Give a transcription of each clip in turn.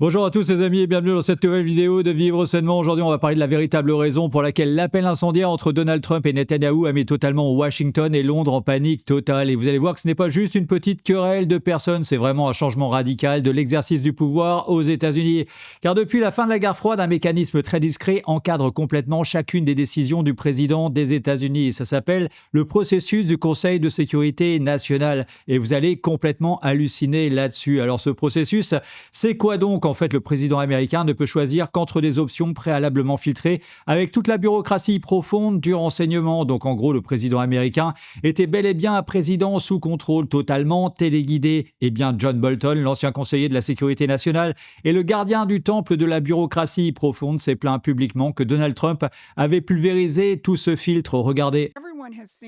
Bonjour à tous les amis et bienvenue dans cette nouvelle vidéo de Vivre Sainement. Aujourd'hui, on va parler de la véritable raison pour laquelle l'appel incendiaire entre Donald Trump et Netanyahou a mis totalement Washington et Londres en panique totale. Et vous allez voir que ce n'est pas juste une petite querelle de personnes, c'est vraiment un changement radical de l'exercice du pouvoir aux États-Unis. Car depuis la fin de la guerre froide, un mécanisme très discret encadre complètement chacune des décisions du président des États-Unis. Et ça s'appelle le processus du Conseil de sécurité nationale. Et vous allez complètement halluciner là-dessus. Alors ce processus, c'est quoi donc? En fait, le président américain ne peut choisir qu'entre des options préalablement filtrées avec toute la bureaucratie profonde du renseignement. Donc en gros, le président américain était bel et bien un président sous contrôle, totalement téléguidé. Eh bien, John Bolton, l'ancien conseiller de la sécurité nationale et le gardien du temple de la bureaucratie profonde, s'est plaint publiquement que Donald Trump avait pulvérisé tout ce filtre. Regardez.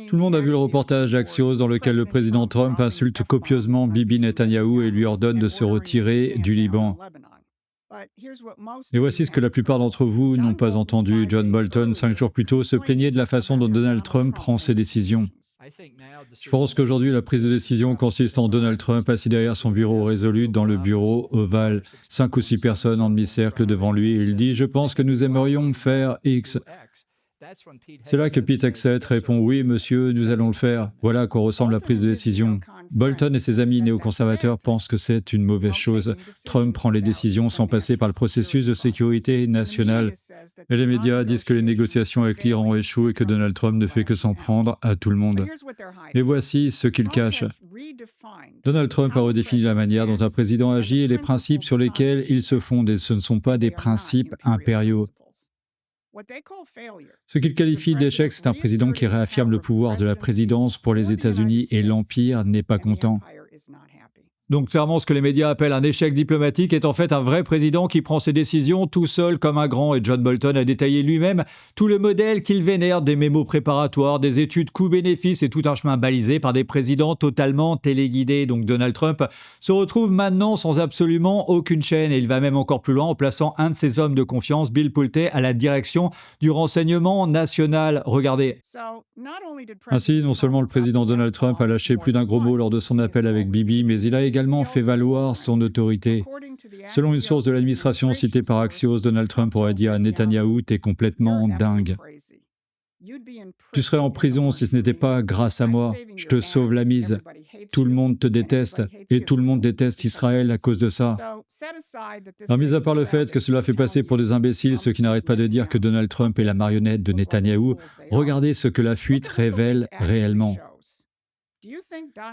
Tout le monde a vu le reportage d'Axios dans lequel le président Trump insulte copieusement Bibi Netanyahou et lui ordonne de se retirer du Liban. Et voici ce que la plupart d'entre vous n'ont pas entendu. John Bolton, 5 jours plus tôt, se plaignait de la façon dont Donald Trump prend ses décisions. Je pense qu'aujourd'hui, la prise de décision consiste en Donald Trump assis derrière son bureau résolu dans le bureau ovale. 5 ou 6 personnes en demi-cercle devant lui. Il dit « Je pense que nous aimerions faire X ». C'est là que Pete Hegseth répond « Oui, monsieur, nous allons le faire ». Voilà à quoi ressemble la prise de décision. Bolton et ses amis néoconservateurs pensent que c'est une mauvaise chose. Trump prend les décisions sans passer par le processus de sécurité nationale. Et les médias disent que les négociations avec l'Iran échouent et que Donald Trump ne fait que s'en prendre à tout le monde. Et voici ce qu'il cache. Donald Trump a redéfini la manière dont un président agit et les principes sur lesquels il se fonde, et ce ne sont pas des principes impériaux. Ce qu'il qualifie d'échec, c'est un président qui réaffirme le pouvoir de la présidence pour les États-Unis et l'Empire n'est pas content. Donc clairement, ce que les médias appellent un échec diplomatique est en fait un vrai président qui prend ses décisions tout seul comme un grand. Et John Bolton a détaillé lui-même tout le modèle qu'il vénère, des mémos préparatoires, des études coûts-bénéfices et tout un chemin balisé par des présidents totalement téléguidés. Donc Donald Trump se retrouve maintenant sans absolument aucune chaîne et il va même encore plus loin en plaçant un de ses hommes de confiance, Bill Pulte, à la direction du renseignement national. Regardez. Ainsi, non seulement le président Donald Trump a lâché plus d'un gros mot lors de son appel avec Bibi, mais il a également fait valoir son autorité. Selon une source de l'administration citée par Axios, Donald Trump aurait dit à Netanyahou « T'es complètement dingue. Tu serais en prison si ce n'était pas grâce à moi. Je te sauve la mise. Tout le monde te déteste et tout le monde déteste Israël à cause de ça. » Alors, mis à part le fait que cela fait passer pour des imbéciles ceux qui n'arrêtent pas de dire que Donald Trump est la marionnette de Netanyahou, regardez ce que la fuite révèle réellement.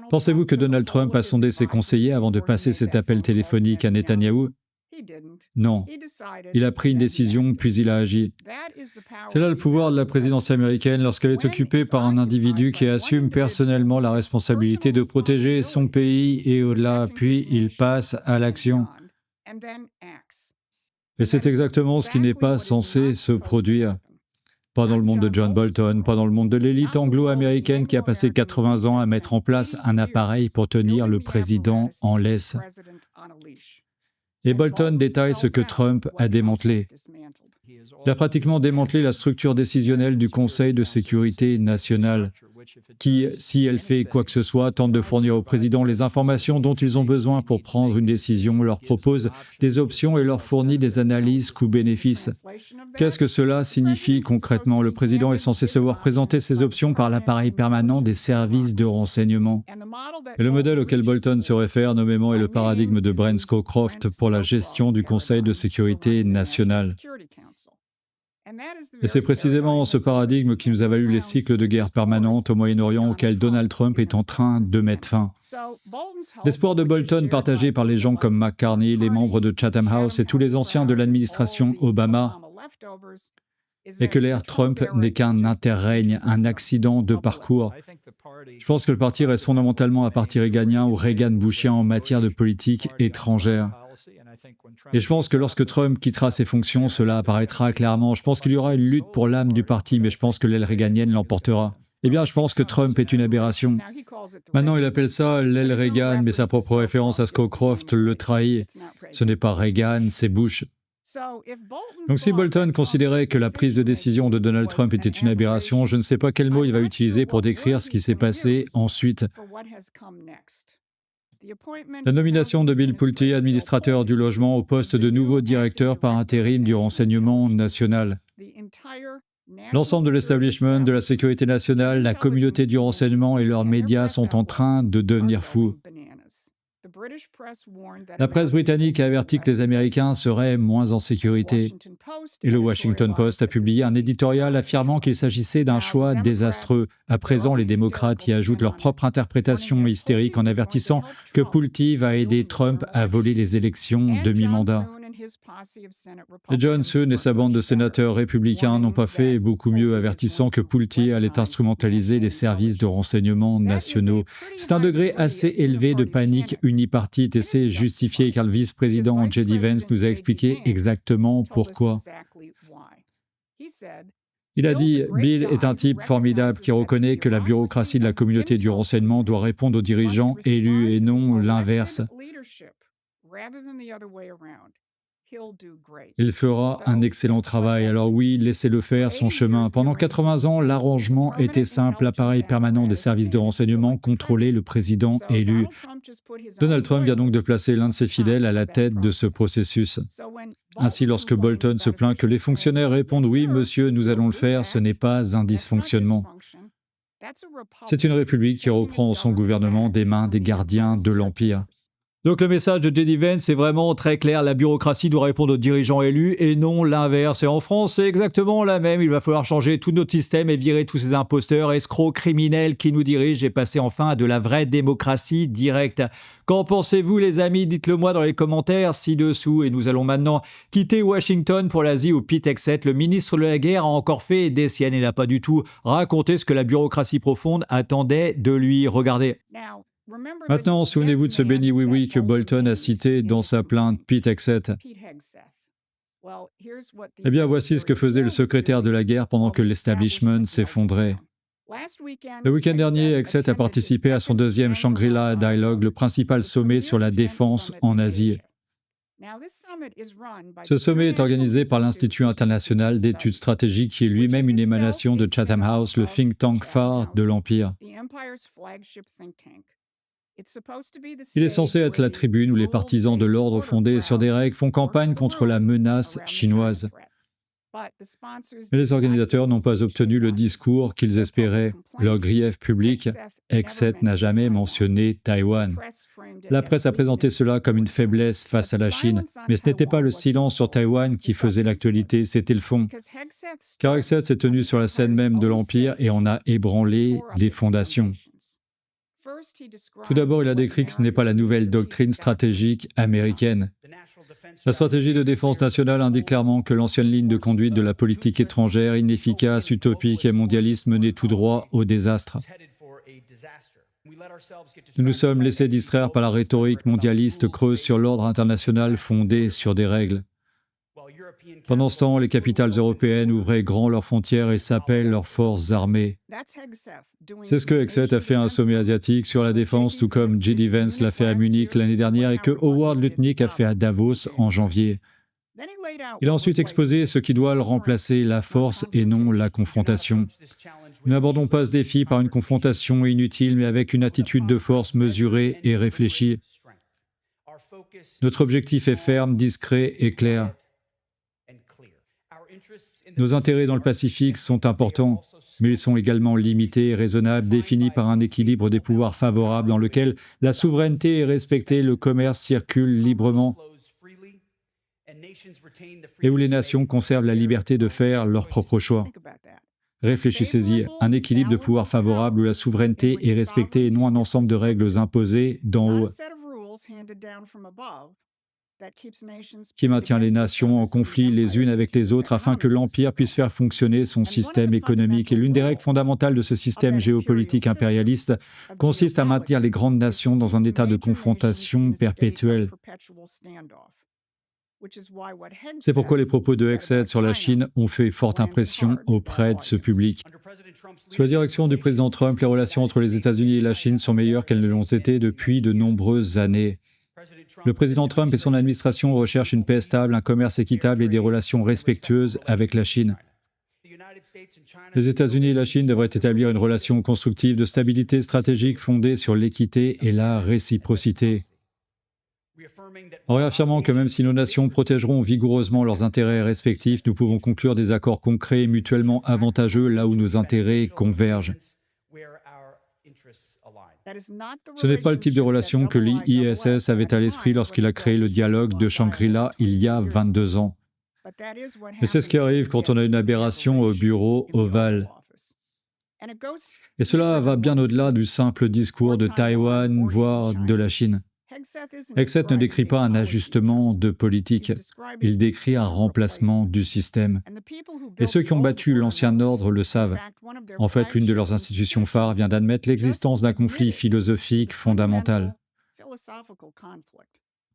Pensez-vous que Donald Trump a sondé ses conseillers avant de passer cet appel téléphonique à Netanyahou? Non. Il a pris une décision, puis il a agi. C'est là le pouvoir de la présidence américaine lorsqu'elle est occupée par un individu qui assume personnellement la responsabilité de protéger son pays et au-delà, puis il passe à l'action. Et c'est exactement ce qui n'est pas censé se produire. Pas dans le monde de John Bolton, pas dans le monde de l'élite anglo-américaine qui a passé 80 ans à mettre en place un appareil pour tenir le président en laisse. Et Bolton détaille ce que Trump a démantelé. Il a pratiquement démantelé la structure décisionnelle du Conseil de sécurité nationale, qui, si elle fait quoi que ce soit, tente de fournir au président les informations dont ils ont besoin pour prendre une décision, leur propose des options et leur fournit des analyses coûts-bénéfices. Qu'est-ce que cela signifie concrètement? Le président est censé se voir présenter ses options par l'appareil permanent des services de renseignement. Et le modèle auquel Bolton se réfère nommément est le paradigme de Brent Scowcroft pour la gestion du Conseil de sécurité nationale. Et c'est précisément ce paradigme qui nous a valu les cycles de guerre permanente au Moyen-Orient auxquels Donald Trump est en train de mettre fin. L'espoir de Bolton, partagé par les gens comme McCartney, les membres de Chatham House et tous les anciens de l'administration Obama, est que l'ère Trump n'est qu'un interrègne, un accident de parcours. Je pense que le parti reste fondamentalement un parti réganien ou Reagan-bushien en matière de politique étrangère. Et je pense que lorsque Trump quittera ses fonctions, cela apparaîtra clairement. Je pense qu'il y aura une lutte pour l'âme du parti, mais je pense que l'aile réganienne l'emportera. Eh bien, je pense que Trump est une aberration. Maintenant, il appelle ça l'aile Reagan, mais sa propre référence à Scowcroft le trahit. Ce n'est pas Reagan, c'est Bush. Donc si Bolton considérait que la prise de décision de Donald Trump était une aberration, je ne sais pas quel mot il va utiliser pour décrire ce qui s'est passé ensuite. La nomination de Bill Pulte, administrateur du logement, au poste de nouveau directeur par intérim du renseignement national. L'ensemble de l'establishment, de la sécurité nationale, la communauté du renseignement et leurs médias sont en train de devenir fous. La presse britannique a averti que les Américains seraient moins en sécurité. Et le Washington Post a publié un éditorial affirmant qu'il s'agissait d'un choix désastreux. À présent, les démocrates y ajoutent leur propre interprétation hystérique en avertissant que Pulte va aider Trump à voler les élections demi-mandat. Et John Thune et sa bande de sénateurs républicains n'ont pas fait beaucoup mieux, avertissant que Pulte allait instrumentaliser les services de renseignement nationaux. C'est un degré assez élevé de panique unipartite et c'est justifié car le vice-président J.D. Vance nous a expliqué exactement pourquoi. Il a dit « Bill est un type formidable qui reconnaît que la bureaucratie de la communauté du renseignement doit répondre aux dirigeants élus et non l'inverse. Il fera un excellent travail, alors oui, laissez-le faire son chemin. Pendant 80 ans, l'arrangement était simple, l'appareil permanent des services de renseignement contrôlait le président élu. Donald Trump vient donc de placer l'un de ses fidèles à la tête de ce processus. Ainsi, lorsque Bolton se plaint que les fonctionnaires répondent « Oui, monsieur, nous allons le faire », ce n'est pas un dysfonctionnement. C'est une république qui reprend son gouvernement des mains des gardiens de l'Empire. Donc le message de J.D. Vance est vraiment très clair, la bureaucratie doit répondre aux dirigeants élus et non l'inverse. Et en France, c'est exactement la même, il va falloir changer tout notre système et virer tous ces imposteurs, escrocs, criminels qui nous dirigent et passer enfin à de la vraie démocratie directe. Qu'en pensez-vous les amis? Dites-le moi dans les commentaires ci-dessous. Et nous allons maintenant quitter Washington pour l'Asie où Pete Hegseth, le ministre de la Guerre, a encore fait des siennes et n'a pas du tout raconté ce que la bureaucratie profonde attendait de lui. Regardez. Maintenant, souvenez-vous de ce béni oui-oui que Bolton a cité dans sa plainte, Pete Hegseth. Eh bien, voici ce que faisait le secrétaire de la guerre pendant que l'establishment s'effondrait. Le week-end dernier, Hegseth a participé à son deuxième Shangri-La Dialogue, le principal sommet sur la défense en Asie. Ce sommet est organisé par l'Institut international d'études stratégiques qui est lui-même une émanation de Chatham House, le think tank phare de l'Empire. Il est censé être la tribune où les partisans de l'ordre fondé sur des règles font campagne contre la menace chinoise. Mais les organisateurs n'ont pas obtenu le discours qu'ils espéraient. Leur grief public, Hegseth n'a jamais mentionné Taïwan. La presse a présenté cela comme une faiblesse face à la Chine, mais ce n'était pas le silence sur Taïwan qui faisait l'actualité, c'était le fond. Car Hegseth s'est tenu sur la scène même de l'Empire et en a ébranlé les fondations. Tout d'abord, il a décrit que ce n'est pas la nouvelle doctrine stratégique américaine. La stratégie de défense nationale indique clairement que l'ancienne ligne de conduite de la politique étrangère, inefficace, utopique et mondialiste menait tout droit au désastre. Nous nous sommes laissés distraire par la rhétorique mondialiste creuse sur l'ordre international fondé sur des règles. Pendant ce temps, les capitales européennes ouvraient grand leurs frontières et s'appellent leurs forces armées. C'est ce que Hegseth a fait à un sommet asiatique sur la défense, tout comme J.D. Vance l'a fait à Munich l'année dernière et que Howard Lutnick a fait à Davos en janvier. Il a ensuite exposé ce qui doit le remplacer, la force et non la confrontation. Nous n'abordons pas ce défi par une confrontation inutile, mais avec une attitude de force mesurée et réfléchie. Notre objectif est ferme, discret et clair. Nos intérêts dans le Pacifique sont importants, mais ils sont également limités et raisonnables, définis par un équilibre des pouvoirs favorables dans lequel la souveraineté est respectée, le commerce circule librement et où les nations conservent la liberté de faire leurs propres choix. Réfléchissez-y, un équilibre de pouvoirs favorables où la souveraineté est respectée et non un ensemble de règles imposées d'en haut, qui maintient les nations en conflit les unes avec les autres afin que l'Empire puisse faire fonctionner son système économique. Et l'une des règles fondamentales de ce système géopolitique impérialiste consiste à maintenir les grandes nations dans un état de confrontation perpétuelle. C'est pourquoi les propos de Hegseth sur la Chine ont fait forte impression auprès de ce public. Sous la direction du président Trump, les relations entre les États-Unis et la Chine sont meilleures qu'elles ne l'ont été depuis de nombreuses années. Le président Trump et son administration recherchent une paix stable, un commerce équitable et des relations respectueuses avec la Chine. Les États-Unis et la Chine devraient établir une relation constructive de stabilité stratégique fondée sur l'équité et la réciprocité. En réaffirmant que même si nos nations protégeront vigoureusement leurs intérêts respectifs, nous pouvons conclure des accords concrets et mutuellement avantageux là où nos intérêts convergent. Ce n'est pas le type de relation que l'IISS avait à l'esprit lorsqu'il a créé le dialogue de Shangri-La il y a 22 ans. Mais c'est ce qui arrive quand on a une aberration au bureau ovale. Et cela va bien au-delà du simple discours de Taïwan, voire de la Chine. Hegseth ne décrit pas un ajustement de politique, il décrit un remplacement du système. Et ceux qui ont battu l'ancien ordre le savent. En fait, l'une de leurs institutions phares vient d'admettre l'existence d'un conflit philosophique fondamental.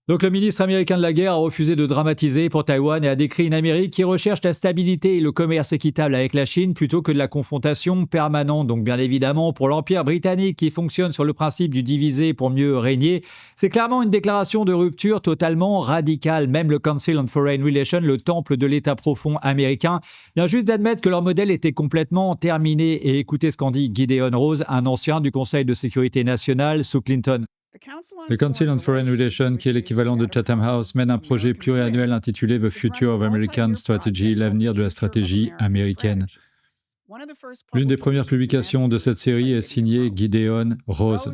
Donc le ministre américain de la guerre a refusé de dramatiser pour Taïwan et a décrit une Amérique qui recherche la stabilité et le commerce équitable avec la Chine plutôt que de la confrontation permanente. Donc bien évidemment, pour l'Empire britannique qui fonctionne sur le principe du diviser pour mieux régner, c'est clairement une déclaration de rupture totalement radicale. Même le Council on Foreign Relations, le temple de l'État profond américain, vient juste d'admettre que leur modèle était complètement terminé. Et écoutez ce qu'en dit Gideon Rose, un ancien du Conseil de sécurité nationale sous Clinton. Le Council on Foreign Relations, qui est l'équivalent de Chatham House, mène un projet pluriannuel intitulé The Future of American Strategy, l'avenir de la stratégie américaine. L'une des premières publications de cette série est signée Gideon Rose.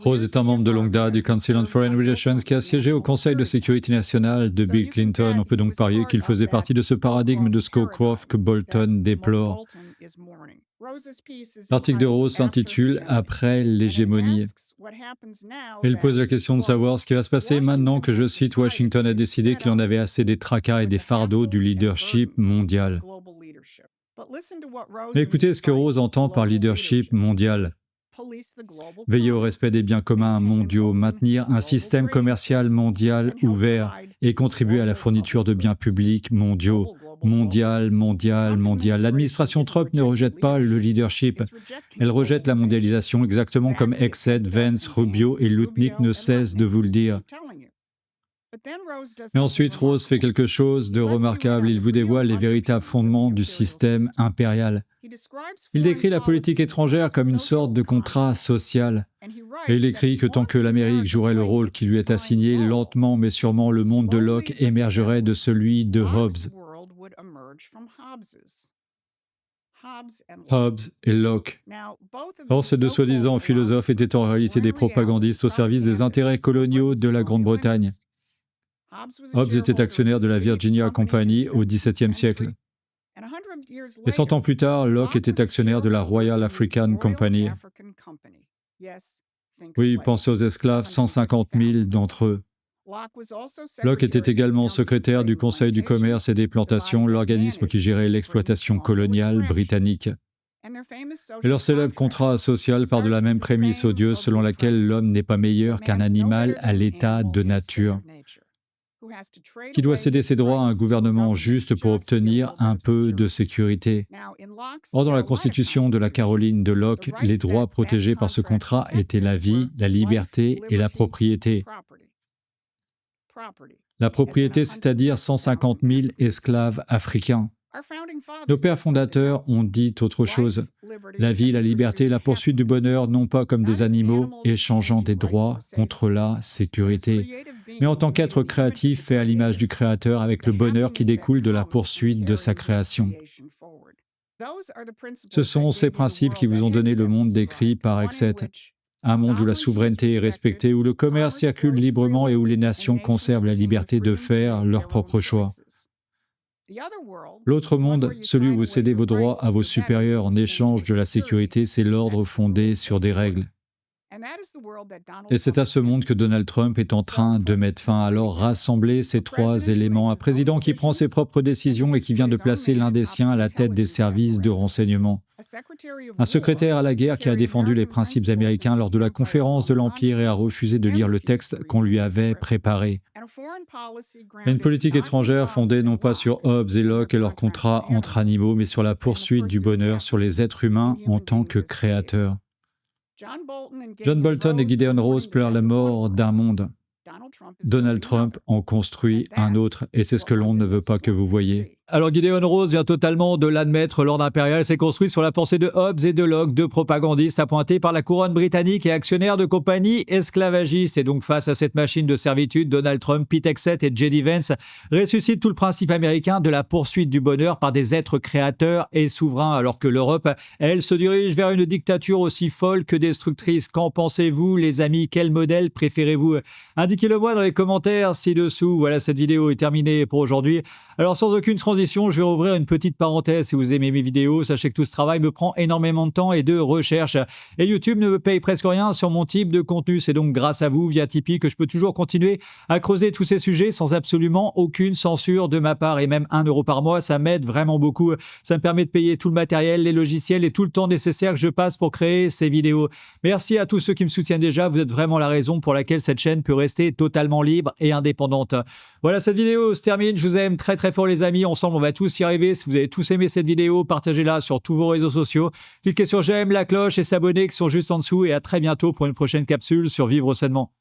Rose est un membre de longue date du Council on Foreign Relations qui a siégé au Conseil de sécurité nationale de Bill Clinton. On peut donc parier qu'il faisait partie de ce paradigme de Scowcroft que Bolton déplore. L'article de Rose s'intitule « Après l'hégémonie ». Il pose la question de savoir ce qui va se passer maintenant que, je cite, Washington a décidé qu'il en avait assez des tracas et des fardeaux du leadership mondial. Mais écoutez ce que Rose entend par leadership mondial. Veiller au respect des biens communs mondiaux, maintenir un système commercial mondial ouvert et contribuer à la fourniture de biens publics mondiaux. Mondial. L'administration Trump ne rejette pas le leadership, elle rejette la mondialisation, exactement comme Hegseth, Vance, Rubio et Lutnick ne cessent de vous le dire. Mais ensuite, Rose fait quelque chose de remarquable, il vous dévoile les véritables fondements du système impérial. Il décrit la politique étrangère comme une sorte de contrat social. Et il écrit que tant que l'Amérique jouerait le rôle qui lui est assigné, lentement mais sûrement le monde de Locke émergerait de celui de Hobbes. Hobbes et Locke. Or, ces deux soi-disant philosophes étaient en réalité des propagandistes au service des intérêts coloniaux de la Grande-Bretagne. Hobbes était actionnaire de la Virginia Company au XVIIe siècle. Et 100 ans plus tard, Locke était actionnaire de la Royal African Company. Oui, pensez aux esclaves, 150 000 d'entre eux. Locke était également secrétaire du Conseil du commerce et des plantations, l'organisme qui gérait l'exploitation coloniale britannique. Et leur célèbre contrat social part de la même prémisse odieuse selon laquelle l'homme n'est pas meilleur qu'un animal à l'état de nature, qui doit céder ses droits à un gouvernement juste pour obtenir un peu de sécurité. Or, dans la Constitution de la Caroline de Locke, les droits protégés par ce contrat étaient la vie, la liberté et la propriété. La propriété, c'est-à-dire 150 000 esclaves africains. Nos pères fondateurs ont dit autre chose. La vie, la liberté, la poursuite du bonheur, non pas comme des animaux échangeant des droits contre la sécurité, mais en tant qu'être créatif fait à l'image du Créateur avec le bonheur qui découle de la poursuite de sa création. Ce sont ces principes qui vous ont donné le monde décrit par Hegseth. Un monde où la souveraineté est respectée, où le commerce circule librement et où les nations conservent la liberté de faire leurs propres choix. L'autre monde, celui où vous cédez vos droits à vos supérieurs en échange de la sécurité, c'est l'ordre fondé sur des règles. Et c'est à ce monde que Donald Trump est en train de mettre fin. Alors rassembler ces trois éléments, un président qui prend ses propres décisions et qui vient de placer l'un des siens à la tête des services de renseignement. Un secrétaire à la guerre qui a défendu les principes américains lors de la conférence de l'Empire et a refusé de lire le texte qu'on lui avait préparé. Et une politique étrangère fondée non pas sur Hobbes et Locke et leurs contrats entre animaux, mais sur la poursuite du bonheur, sur les êtres humains en tant que créateurs. John Bolton et Gideon Rose pleurent la mort d'un monde. Donald Trump en construit un autre, et c'est ce que l'on ne veut pas que vous voyiez. Alors Gideon Rose vient totalement de l'admettre, l'ordre impérial s'est construit sur la pensée de Hobbes et de Locke, deux propagandistes appointés par la couronne britannique et actionnaires de compagnies esclavagistes. Et donc face à cette machine de servitude, Donald Trump, Pete Hegseth et J.D. Vance ressuscitent tout le principe américain de la poursuite du bonheur par des êtres créateurs et souverains, alors que l'Europe, elle, se dirige vers une dictature aussi folle que destructrice. Qu'en pensez-vous, les amis? Quel modèle préférez-vous? Indiquez-le moi dans les commentaires ci-dessous. Voilà, cette vidéo est terminée pour aujourd'hui. Alors sans aucune transition, je vais ouvrir une petite parenthèse. Si vous aimez mes vidéos, sachez que tout ce travail me prend énormément de temps et de recherche. Et YouTube ne me paye presque rien sur mon type de contenu. C'est donc grâce à vous, via Tipeee, que je peux toujours continuer à creuser tous ces sujets sans absolument aucune censure de ma part. Et même 1 euro par mois, ça m'aide vraiment beaucoup. Ça me permet de payer tout le matériel, les logiciels et tout le temps nécessaire que je passe pour créer ces vidéos. Merci à tous ceux qui me soutiennent déjà. Vous êtes vraiment la raison pour laquelle cette chaîne peut rester totalement libre et indépendante. Voilà, cette vidéo se termine. Je vous aime très très fort les amis. Ensemble, on va tous y arriver. Si vous avez tous aimé cette vidéo, partagez-la sur tous vos réseaux sociaux. Cliquez sur j'aime, la cloche et s'abonner qui sont juste en dessous. Et à très bientôt pour une prochaine capsule sur Vivre sainement.